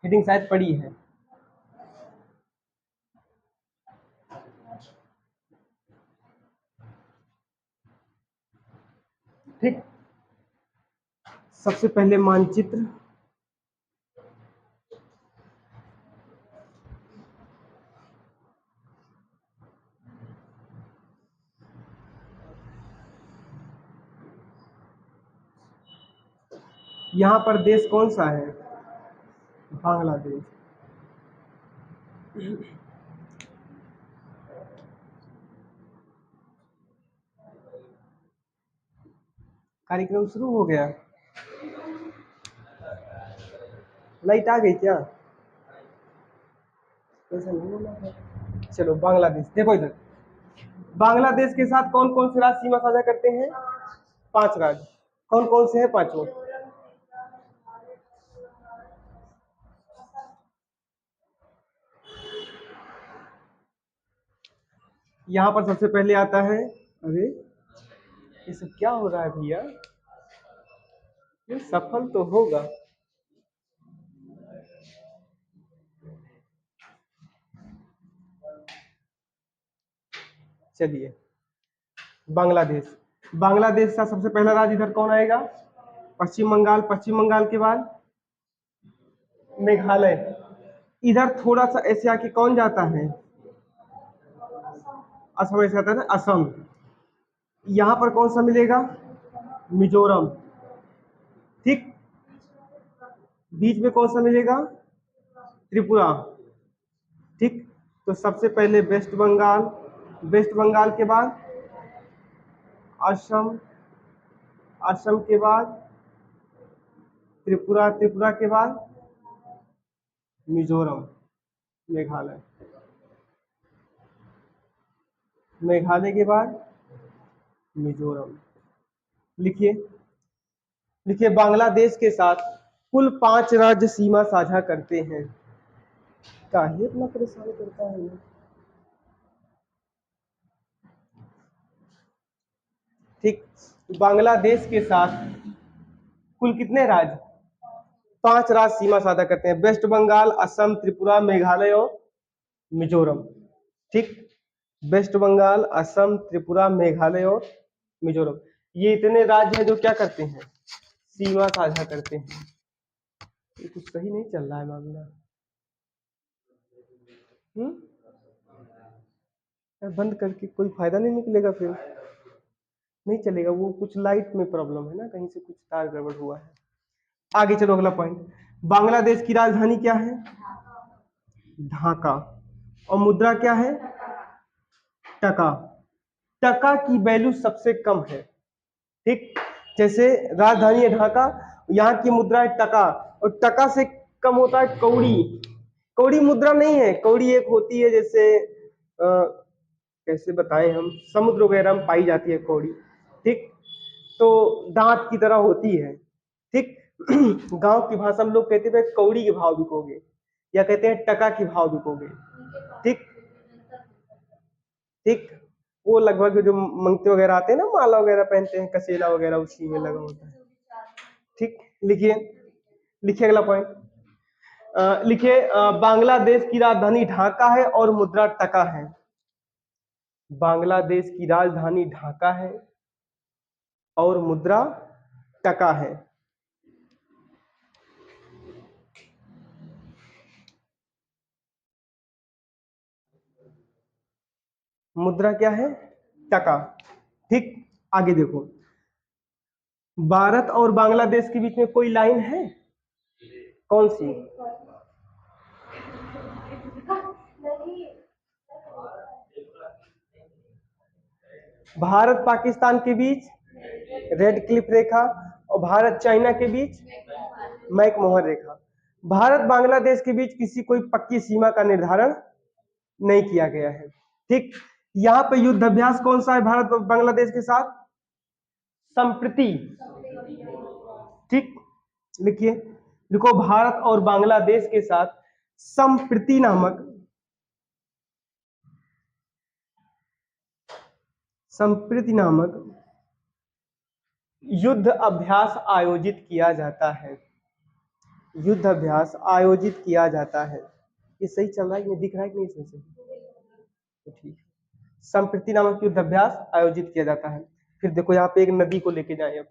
Heading शायद पड़ी है। ठीक, सबसे पहले मानचित्र, यहाँ पर देश कौन सा है? बांग्लादेश। कार्यक्रम शुरू हो गया, लाइट आ गई क्या? ऐसा नहीं होना है। चलो बांग्लादेश, देखो इधर, बांग्लादेश के साथ कौन कौन से राज्य सीमा साझा करते हैं? 5 राज्य। कौन कौन से हैं पांचों? यहाँ पर सबसे पहले आता है, अरे ये सब क्या हो रहा है भैया, ये सफल तो होगा। चलिए, बांग्लादेश, बांग्लादेश का सबसे पहला राज्य इधर कौन आएगा? पश्चिम बंगाल। पश्चिम बंगाल के बाद मेघालय। इधर थोड़ा सा ऐसे आके कौन जाता है? असम ऐसे आता है ना, असम। यहाँ पर कौन सा मिलेगा? मिजोरम। ठीक, बीच में कौन सा मिलेगा? त्रिपुरा। ठीक, तो सबसे पहले वेस्ट बंगाल, वेस्ट बंगाल के बाद असम, असम के बाद त्रिपुरा, त्रिपुरा के बाद मिजोरम, मेघालय, मेघालय के बाद मिजोरम। लिखिए, लिखिए, बांग्लादेश के साथ कुल 5 राज्य सीमा साझा करते हैं। काहे इतना परेशान करता है ये? ठीक, बांग्लादेश के साथ कुल कितने राज्य? 5 राज्य सीमा साझा करते हैं, वेस्ट बंगाल, असम, त्रिपुरा, मेघालय और मिजोरम। ठीक, वेस्ट बंगाल, असम, त्रिपुरा, मेघालय और मिजोरम, ये इतने राज्य हैं जो क्या करते हैं? सीमा साझा करते हैं। ये कुछ सही नहीं चल रहा है मामला। बंद करके कोई फायदा नहीं निकलेगा, फिर नहीं चलेगा, वो कुछ लाइट में प्रॉब्लम है ना, कहीं से कुछ तार गड़बड़ हुआ है। आगे चलो, अगला पॉइंट, बांग्लादेश की राजधानी क्या है? ढाका। और मुद्रा क्या है? टका। टका की वैल्यू सबसे कम है। ठीक, जैसे राजधानी है ढाका, यहाँ की मुद्रा है टका, और टका से कम होता है कौड़ी। कौड़ी मुद्रा नहीं है, कौड़ी एक होती है जैसे कैसे बताएं हम, समुद्र वगैरह में पाई जाती है कौड़ी। ठीक, तो दांत की तरह होती है। ठीक, गांव की भाषा में लोग कहते हैं कौड़ी के भाव बिकोगे, या कहते हैं टका के भाव बिकोगे। ठीक, ठीक, वो लगभग जो मंगते वगैरह आते हैं ना, माला वगैरह पहनते हैं, कसेला वगैरह उसी में लगा होता है। ठीक, लिखिए, लिखिए अगला पॉइंट, लिखिए, बांग्लादेश की राजधानी ढाका है और मुद्रा टका है। बांग्लादेश की राजधानी ढाका है और मुद्रा टका है। मुद्रा क्या है? टका। ठीक, आगे देखो, भारत और बांग्लादेश के बीच में कोई लाइन है? कौन सी? भारत पाकिस्तान के बीच रेड क्लिफ रेखा, और भारत चाइना के बीच मैकमोहन रेखा। भारत बांग्लादेश के बीच किसी कोई पक्की सीमा का निर्धारण नहीं किया गया है। ठीक, यहाँ पे युद्ध अभ्यास कौन सा है भारत और बांग्लादेश के साथ? संप्रति। ठीक, लिखिए, लिखो, भारत और बांग्लादेश के साथ संप्रति नामक, संप्रति नामक युद्ध अभ्यास आयोजित किया जाता है। युद्ध अभ्यास आयोजित किया जाता है। ये सही चल रहा है, ये दिख रहा है कि नहीं इसमें से? तो ठीक है। संप्रति नामक युद्ध अभ्यास आयोजित किया जाता है। फिर देखो यहाँ पे एक नदी को लेके जाए अब।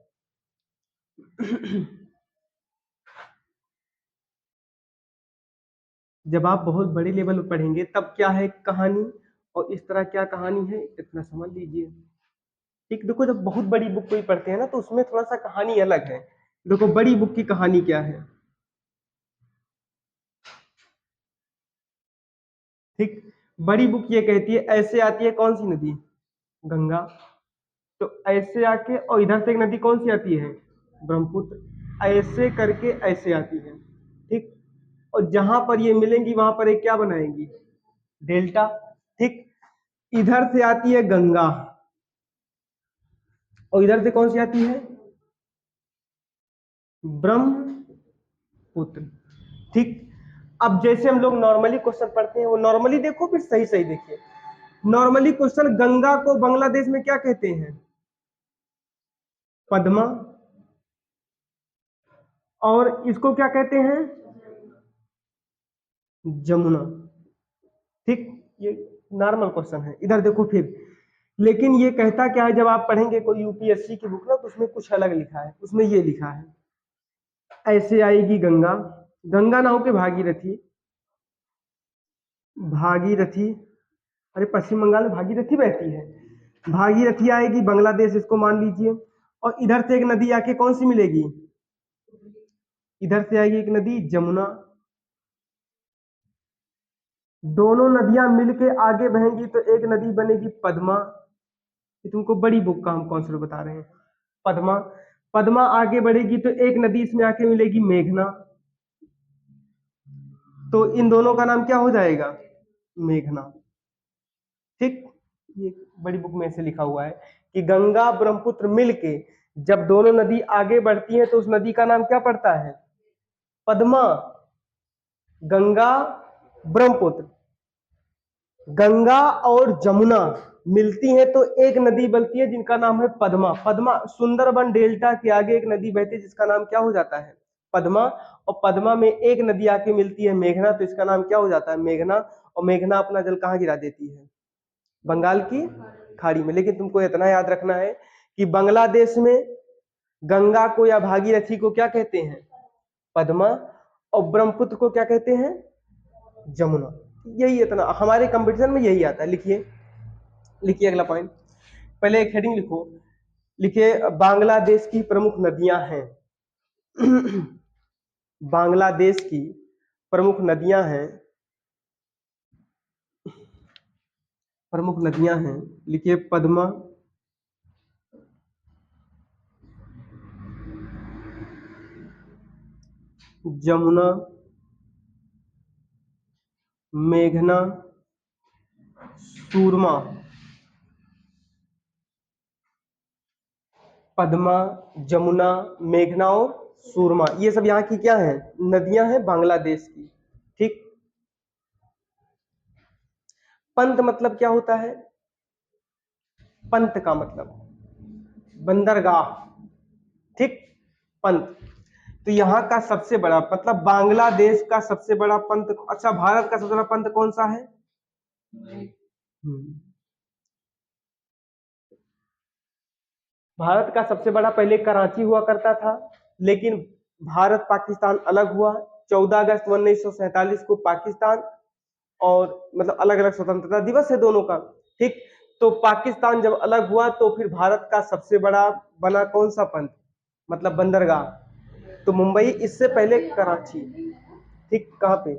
जब आप बहुत बड़े लेवल पर पढ़ेंगे तब क्या है कहानी, और इस तरह क्या कहानी है इतना समझ लीजिए। ठीक, देखो जब बहुत बड़ी बुक कोई पढ़ते हैं ना तो उसमें थोड़ा सा कहानी अलग है। देखो बड़ी बुक की कहानी क्या है। ठीक, बड़ी बुक ये कहती है ऐसे आती है कौन सी नदी, गंगा। तो ऐसे आके और इधर से एक नदी कौन सी आती है, ब्रह्मपुत्र। ऐसे करके ऐसे आती है। ठीक, और जहां पर ये मिलेंगी वहां पर एक क्या बनाएंगी, डेल्टा। ठीक, इधर से आती है गंगा और इधर से कौन सी आती है, ब्रह्मपुत्र। ठीक, अब जैसे हम लोग नॉर्मली क्वेश्चन पढ़ते हैं वो नॉर्मली देखो फिर सही सही देखिए। नॉर्मली क्वेश्चन, गंगा को बांग्लादेश में क्या कहते हैं, पद्मा। और इसको क्या कहते हैं, जमुना। ठीक, ये नॉर्मल क्वेश्चन है। इधर देखो फिर, लेकिन ये कहता क्या है, जब आप पढ़ेंगे कोई यूपीएससी की बुक ना तो उसमें कुछ अलग लिखा है। उसमें ये लिखा है ऐसे आएगी गंगा, गंगा ना होके भागीरथी, भागीरथी। अरे पश्चिम बंगाल में भागीरथी बहती है। भागीरथी आएगी बांग्लादेश, इसको मान लीजिए। और इधर से एक नदी आके कौन सी मिलेगी, इधर से आएगी एक नदी जमुना। दोनों नदियां मिलके आगे बहेंगी तो एक नदी बनेगी पद्मा। ये तुमको बड़ी बुक का हम कॉन्सेप्ट बता रहे हैं, पद्मा। पद्मा आगे बढ़ेगी तो एक नदी इसमें आके मिलेगी मेघना। तो इन दोनों का नाम क्या हो जाएगा, मेघना। ठीक, ये बड़ी बुक में ऐसे लिखा हुआ है कि गंगा ब्रह्मपुत्र मिलके जब दोनों नदी आगे बढ़ती हैं तो उस नदी का नाम क्या पड़ता है, पद्मा। गंगा ब्रह्मपुत्र, गंगा और जमुना मिलती हैं तो एक नदी बनती है जिनका नाम है पद्मा। पद्मा, सुंदरबन डेल्टा के आगे एक नदी बहती है जिसका नाम क्या हो जाता है, पद्मा। और पद्मा में एक नदी आके मिलती है मेघना, तो इसका नाम क्या हो जाता है, मेघना। और मेघना अपना जल कहाँ गिरा देती है, बंगाल की खाड़ी में। लेकिन तुमको इतना याद रखना है कि बांग्लादेश में गंगा को या भागीरथी को क्या कहते हैं, पद्मा। और ब्रह्मपुत्र को क्या कहते हैं, जमुना। यही इतना हमारे कंपटीशन में यही आता है। लिखिए, लिखिए अगला पॉइंट। पहले एक हेडिंग लिखो, लिखिए बांग्लादेश की प्रमुख नदियां हैं। बांग्लादेश की प्रमुख नदियां हैं, प्रमुख नदियां हैं। लिखिए पद्मा, जमुना, मेघना, सूरमा। पद्मा, जमुना, मेघना और सूरमा, ये सब यहाँ की क्या है, नदियां हैं बांग्लादेश की। ठीक, पंत मतलब क्या होता है, पंत का मतलब बंदरगाह। ठीक, पंत। तो यहाँ का सबसे बड़ा मतलब बांग्लादेश का सबसे बड़ा पंत, अच्छा भारत का सबसे बड़ा पंत कौन सा है, भारत का सबसे बड़ा पहले कराची हुआ करता था, लेकिन भारत पाकिस्तान अलग हुआ। 14 अगस्त 1947 को पाकिस्तान और मतलब अलग अलग स्वतंत्रता दिवस है दोनों का। ठीक, तो पाकिस्तान जब अलग हुआ तो फिर भारत का सबसे बड़ा बना कौन सा पंत, मतलब बंदरगाह, तो मुंबई। इससे पहले कराची। ठीक, कहाँ पे,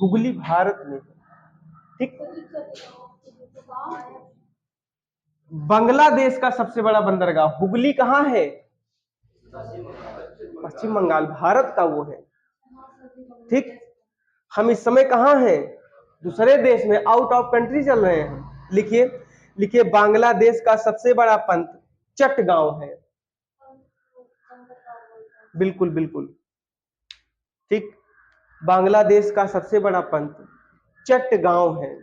हुगली भारत में। ठीक, बांग्लादेश का सबसे बड़ा बंदरगाह हुगली कहाँ है, पश्चिम बंगाल, भारत का वो है। ठीक, हम इस समय कहाँ हैं, दूसरे देश में, आउट ऑफ कंट्री चल रहे हैं। लिखिए, लिखिए बांग्लादेश का सबसे बड़ा पंत चटगांव है। बिल्कुल बिल्कुल। ठीक, बांग्लादेश का सबसे बड़ा पंत चटगांव है।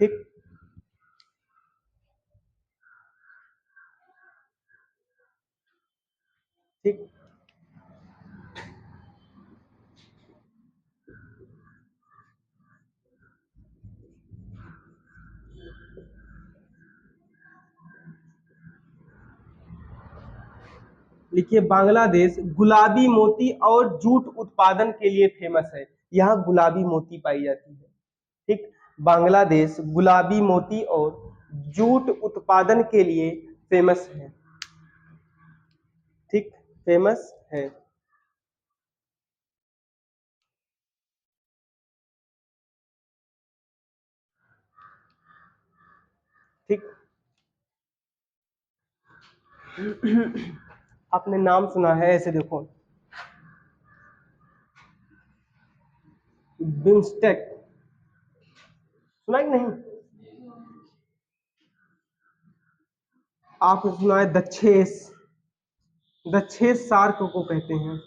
ठीक, ठीक, लिखिए बांग्लादेश गुलाबी मोती और जूट उत्पादन के लिए फेमस है। यहाँ गुलाबी मोती पाई जाती है। ठीक, बांग्लादेश गुलाबी मोती और जूट उत्पादन के लिए फेमस है। ठीक, फेमस है। ठीक, आपने नाम सुना है ऐसे, देखो बिम्स्टेक, सुना है कि नहीं? आपने सुना है दक्षेस, दक्षेस सार्क को कहते हैं।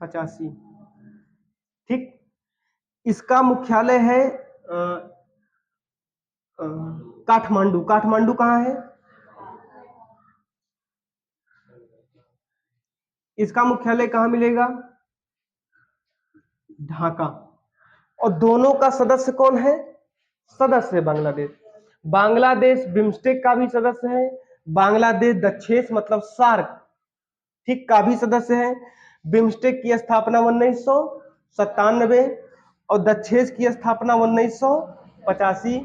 85। ठीक, इसका मुख्यालय है काठमांडू। काठमांडू कहाँ है? इसका मुख्यालय कहाँ मिलेगा? ढाका। और दोनों का सदस्य कौन है? सदस्य है बांग्लादेश। बांग्लादेश बिम्स्टेक का भी सदस्य है, बांग्लादेश दक्षेस मतलब सार्क ठीक का भी सदस्य है। बिम्स्टेक की स्थापना 1997 और दक्षेस की स्थापना 1985।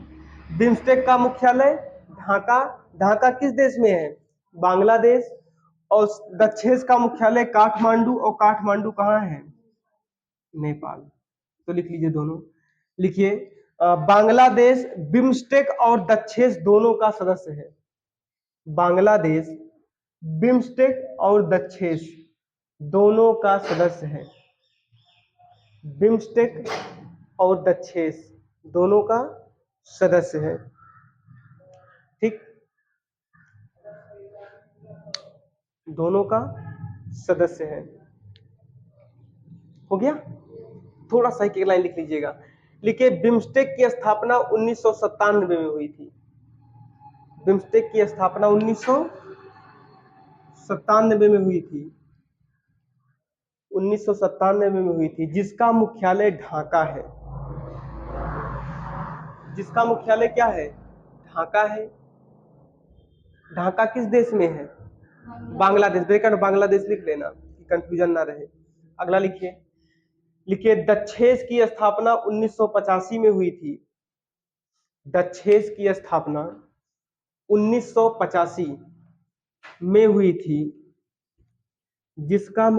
बिम्स्टेक का मुख्यालय ढाका। ढाका किस देश में है? बांग्लादेश। और दक्षेस का मुख्यालय काठमांडू, और काठमांडू कहाँ है? नेपाल। तो लिख लीजिए दोनों। लिखिए बांग्लादेश बिम्स्टेक और दक्षेस दोनों का सदस्य है। बांग्लादेश बिम्स्टेक और दक्षेस दोनों का सदस्य है। बिम्स्टेक और दक्षेस दोनों का सदस्य है। ठीक, दोनों का सदस्य है। हो गया? थोड़ा सा एक लाइन लिख लीजिएगा। लिखिए बिम्स्टेक की स्थापना 1997 में हुई थी। बिम्स्टेक की स्थापना 1997 में हुई थी। 1997 में हुई थी, जिसका मुख्यालय ढाका है। जिसका मुख्यालय क्या है? ढाका है। ढाका किस देश में है? बांग्लादेश। ब्रैकेट बांग्लादेश लिख लेना कि कंफ्यूजन ना रहे। अगला लिखिए। लिखिए दक्षेस की स्थापना 1985 में हुई थी। दक्षेस की स्थापना 1985 में हुई थी, जिसका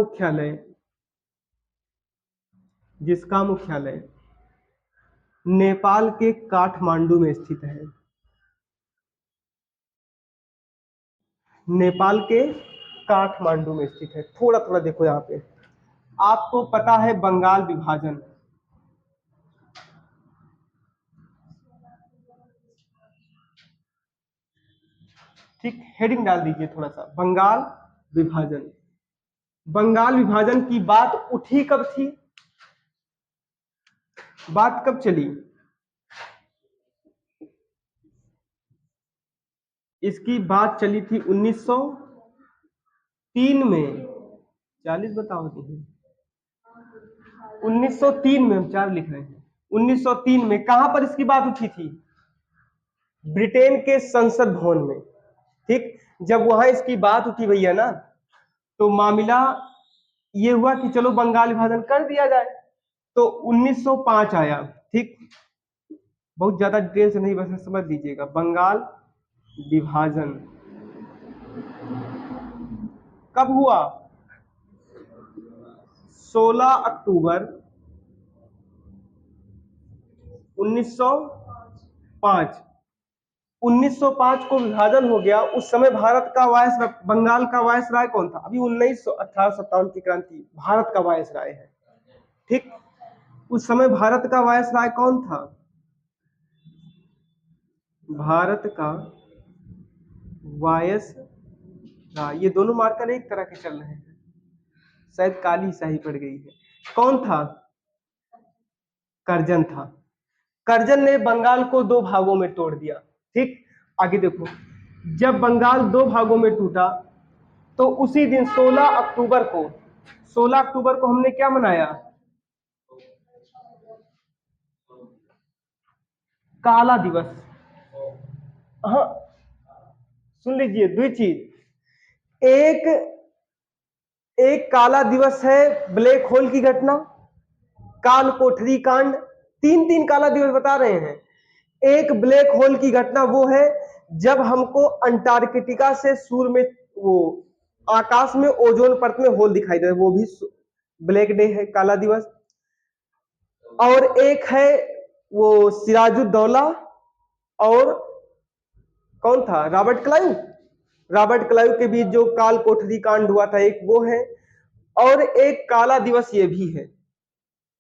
मुख्यालय नेपाल के काठमांडू में स्थित है। नेपाल के काठमांडू में स्थित है। थोड़ा थोड़ा देखो यहाँ पे, आपको पता है बंगाल विभाजन? ठीक, हेडिंग डाल दीजिए थोड़ा सा, बंगाल विभाजन। बंगाल विभाजन की बात उठी कब थी? बात कब चली? इसकी बात चली थी 1903 में। 40 बताओ नहीं, 1903 में, हम 4 लिख रहे हैं। 1903 में कहां पर इसकी बात उठी थी? ब्रिटेन के संसद भवन में। ठीक, जब वहां इसकी बात उठी भैया ना, तो मामला ये हुआ कि चलो बंगाल विभाजन कर दिया जाए। तो 1905 आया। ठीक, बहुत ज्यादा डिटेल से नहीं, बस समझ लीजिएगा। बंगाल विभाजन कब हुआ? 16 अक्टूबर 1905। 1905 को विभाजन हो गया। उस समय भारत का बंगाल का वायसराय कौन था? अभी 1857 की क्रांति, भारत का वायसराय है। ठीक, उस समय भारत का वायसराय कौन था? भारत का वायसराय, ये दोनों मार्कर एक तरह के चल रहे हैं, शायद काली स्याही पड़ गई है। कौन था? करजन था। करजन ने बंगाल को 2 भागों में तोड़ दिया। ठीक, आगे देखो, जब बंगाल 2 भागों में टूटा, तो उसी दिन 16 अक्टूबर को हमने क्या मनाया? काला दिवस। हाँ, सुन लीजिए, दो चीज। एक एक काला दिवस है ब्लैक होल की घटना, काल कोठरी कांड, तीन तीन काला दिवस बता रहे हैं। एक ब्लैक होल की घटना वो है जब हमको अंटार्कटिका से सूर्य में, वो आकाश में ओजोन परत में होल दिखाई दे, वो भी ब्लैक डे है, काला दिवस। और एक है वो सिराजुद्दौला और कौन था, रॉबर्ट क्लाइव के बीच जो काल कोठरी कांड हुआ था, एक वो है। और एक काला दिवस ये भी है,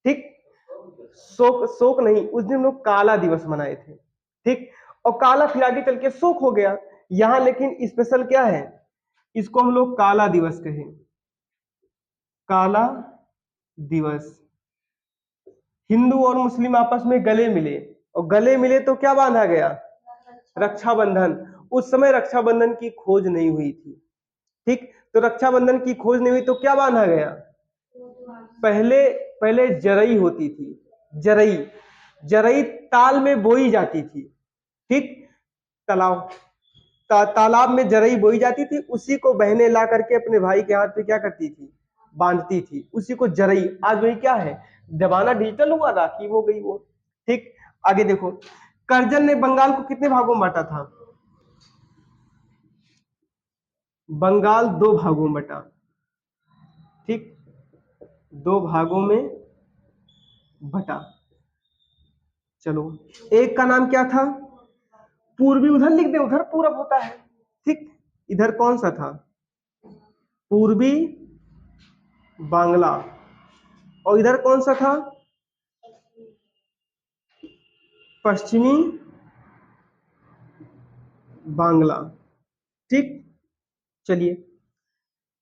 ठीक। शोक शोक नहीं, उस दिन लोग काला दिवस मनाए थे, ठीक। और काला फिर आगे चल के शोक हो गया। यहां लेकिन स्पेशल क्या है, इसको हम लोग काला दिवस कहें, काला दिवस। हिंदू और मुस्लिम आपस में गले मिले, और गले मिले तो क्या बांधा गया, रक्षाबंधन। उस समय रक्षाबंधन की खोज नहीं हुई थी, ठीक। तो रक्षाबंधन की खोज नहीं हुई तो क्या बांधा गया, पहले पहले जरई होती थी, जरई जरई ताल में बोई जाती थी, ठीक। तालाब तालाब में जरई बोई जाती थी, उसी को बहनें ला करके अपने भाई के हाथ पे क्या करती थी, बांधती थी, उसी को जरई। आज वही क्या है, जमाना डिजिटल हुआ, राखी हो गई वो, ठीक। आगे देखो, कर्जन ने बंगाल को कितने भागों में बांटा था, बंगाल दो भागों में बटा, ठीक, दो भागों में बटा। चलो, एक का नाम क्या था, पूर्वी, उधर लिख दे, उधर पूरब होता है, ठीक। इधर कौन सा था, पूर्वी बांग्ला, और इधर कौन सा था, पश्चिमी बांग्ला, ठीक। चलिए,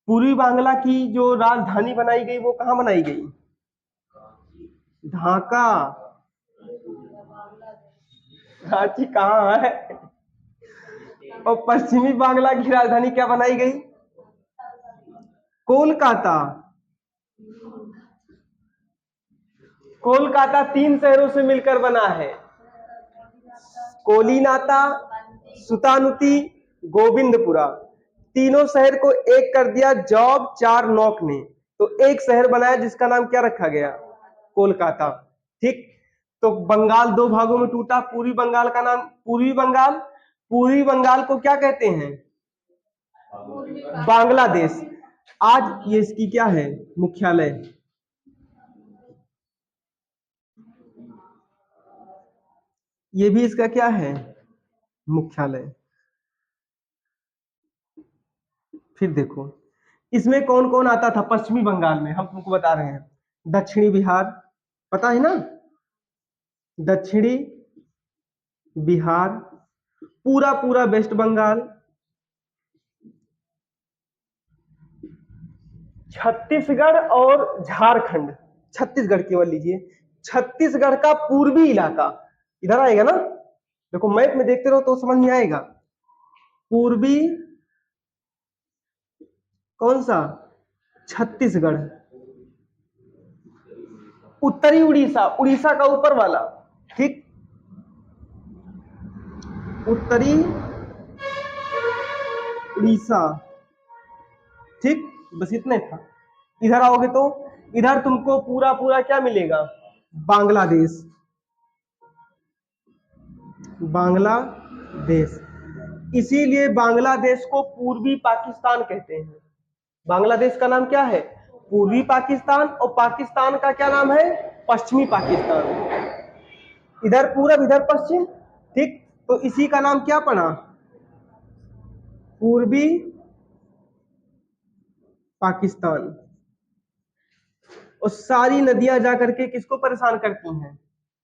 पूर्वी बांग्ला की जो राजधानी बनाई गई वो कहां बनाई गई, ढाका। रांची कहाँ है, और पश्चिमी बांग्ला की राजधानी क्या बनाई गई, कोलकाता। कोलकाता तीन शहरों से मिलकर बना है, कोलिनाता, सुतानुती, गोविंदपुरा। तीनों शहर को एक कर दिया जॉब चार नॉक ने, तो एक शहर बनाया जिसका नाम क्या रखा गया, कोलकाता, ठीक। तो बंगाल दो भागों में टूटा, पूर्वी बंगाल का नाम पूर्वी बंगाल को क्या कहते हैं, बांग्लादेश। आज ये इसकी क्या है, मुख्यालय। ये भी इसका क्या है, मुख्यालय। फिर देखो, इसमें कौन कौन आता था पश्चिमी बंगाल में, हम तुमको बता रहे हैं। दक्षिणी बिहार, पता है ना, दक्षिणी बिहार, पूरा पूरा वेस्ट बंगाल, छत्तीसगढ़ और झारखंड। छत्तीसगढ़ केवल लीजिए, छत्तीसगढ़ का पूर्वी इलाका इधर आएगा ना, देखो मैप में देखते रहो तो समझ में आएगा। पूर्वी कौन सा, छत्तीसगढ़। उत्तरी उड़ीसा, उड़ीसा का ऊपर वाला, ठीक। उत्तरी उड़ीसा, ठीक। बस इतने था। इधर आओगे तो इधर तुमको पूरा पूरा क्या मिलेगा, बांग्लादेश, बांग्लादेश। इसीलिए बांग्लादेश को पूर्वी पाकिस्तान कहते हैं। बांग्लादेश का नाम क्या है, पूर्वी पाकिस्तान, और पाकिस्तान का क्या नाम है, पश्चिमी पाकिस्तान। इधर पूरब इधर पश्चिम, ठीक। तो इसी का नाम क्या पड़ा, पूर्वी पाकिस्तान। और सारी नदियां जाकर के किसको परेशान करती हैं,